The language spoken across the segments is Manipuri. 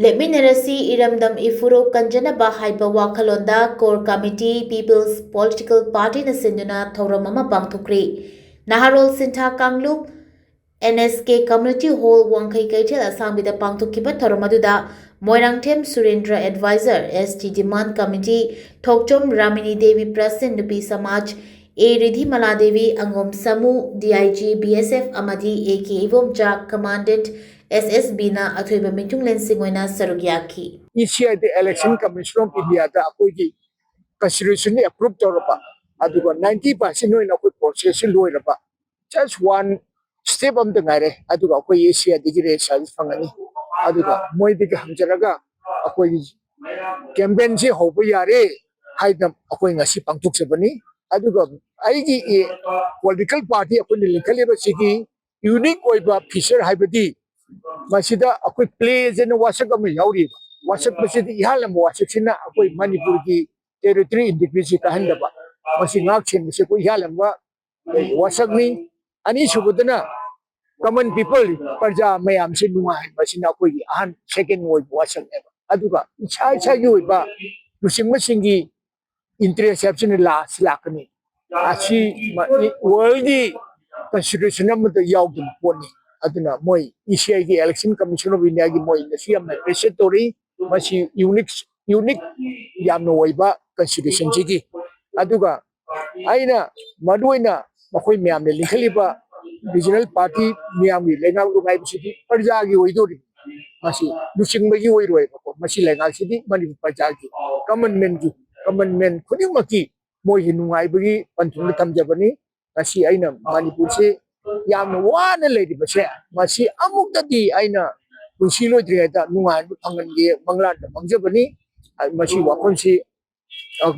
ꯂꯦꯞꯃꯤꯟꯅꯔꯁꯤ ꯏꯔꯝꯗꯝ ꯏꯐꯨꯔꯨꯞ ꯀꯟꯖꯅꯕ ꯍꯥꯏꯕ ꯋꯥꯈꯜꯂꯣꯟꯗ ꯀꯣꯔ ꯀꯃꯤꯇꯤ ꯄꯤꯄꯜꯁ ꯄꯣꯂꯤꯇꯤꯀꯦꯜ ꯄꯥꯔꯇꯤꯅ ꯁꯤꯟꯗꯨꯅ ꯊꯧꯔꯝ ꯑꯃ ꯄꯥꯡꯊꯣꯛꯈ꯭ꯔꯦ꯫ ꯅꯍꯥꯔꯣꯜ ꯁꯤꯟꯊꯥ ꯀꯥꯡꯂꯨꯞ NSK ꯀꯝꯃ꯭ꯌꯨꯅꯤꯇꯤ ꯍꯣꯜ ꯋꯥꯡꯈꯩ ꯀꯩꯊꯦꯜ ꯑꯁꯥꯡꯕꯤꯗ ꯄꯥꯡꯊꯣꯛꯈꯤꯕ ꯊꯧꯔꯝ ꯑꯗꯨꯗ ꯃꯣꯏꯔꯥꯡꯊꯦꯝ ꯁꯨꯔꯦꯟꯗ꯭ꯔ ꯑꯦꯗꯚꯥꯏꯖꯔ ST ꯗꯤꯃꯥꯟ ꯀꯃꯤꯇꯤ, ꯊꯣꯛꯆꯣꯝ ꯔꯥꯃꯤꯅꯤ ꯗꯦꯕꯤ ꯄ꯭ꯔꯁꯤꯟ ꯅꯨꯄꯤ ꯁꯃꯥꯖ, ꯔꯤꯙꯤꯃꯂꯥ ꯗꯦꯕꯤ ꯑꯉꯣꯝ ꯁꯃꯨ, DIG BSF ꯑꯃꯗꯤ AK ꯏꯕꯣꯝꯆꯥ ꯀꯃꯥꯟꯗꯦꯟꯠ SSBꯅ ꯑꯊꯣꯏꯕ ꯃꯤꯊꯨꯡꯂꯦꯟꯁꯤꯡ ꯑꯣꯏꯅ ꯁꯔꯨꯛ ꯌꯥꯈꯤ꯫ ECI Election Commission of India da akoigi constitution ni approve toraba aduga 90% oina akoi process loiraba just one step am the ngaire aduga akoi ECI digire service fangani aduga moi dige hamjaraga akoi campaign je hobo yare haidam akoi ngasi pangtuk sebani aduga aigi political party akoi linkaliba sigi unique oiba feature haibadi masida akoi play jena wasak am yauri wasak masidi ihalam wasak sina akoi manipur ki territory integrity kahandaba masi ngak chen masi ko ihalam wa wasak ni ani subudana common people parja mayam se nungai masina akoi ahan second woi wasak eba aduga chai chai gi oiba lusim masingi interest option la slakani achi world di constitution am da yaugin poni aduna moi ECI gi election commission of India gi moi nasi am presentori masi unique yamno oiba constitution ji aduga aina maduina makoi myam le likhaliba regional party myam gi lenga lugai bisidi parja gi oidori masi lusing gi oiroi ko masi lenga sidi mani parja gi common man khuding maki moi hinungai bagi panthum thamjabani masi aina manipur se yamno wana ledi base masi amuktadi aina punsilo dreta nungai phangan ge bangla da mangjabani masi wakonsi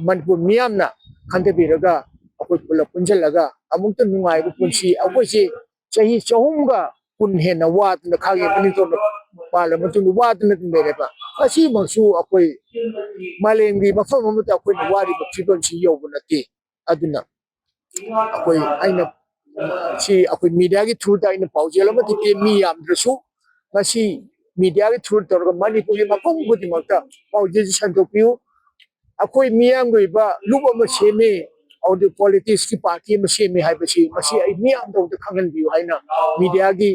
manipur miyamna khante biraga akoi pula punjalaga amukta nungai bu punsi akoi se chahi chahumga kun hena wat na khage pani to parliament nu wat na mereba asi masu akoi malengi mafam amata akoi wari ba people si yobunati aduna akoi aina si akoi media gi through da ina paujela ma ti mi yam drasu masi media gi through torga manipur gi mafam gudi makta pauje santopiu akoi miyam goi ba luba ma seme और पॉलिटिक्स की पार्टी में से में है बसी मसी आई मियाम तो खंगन भी है ना मीडिया की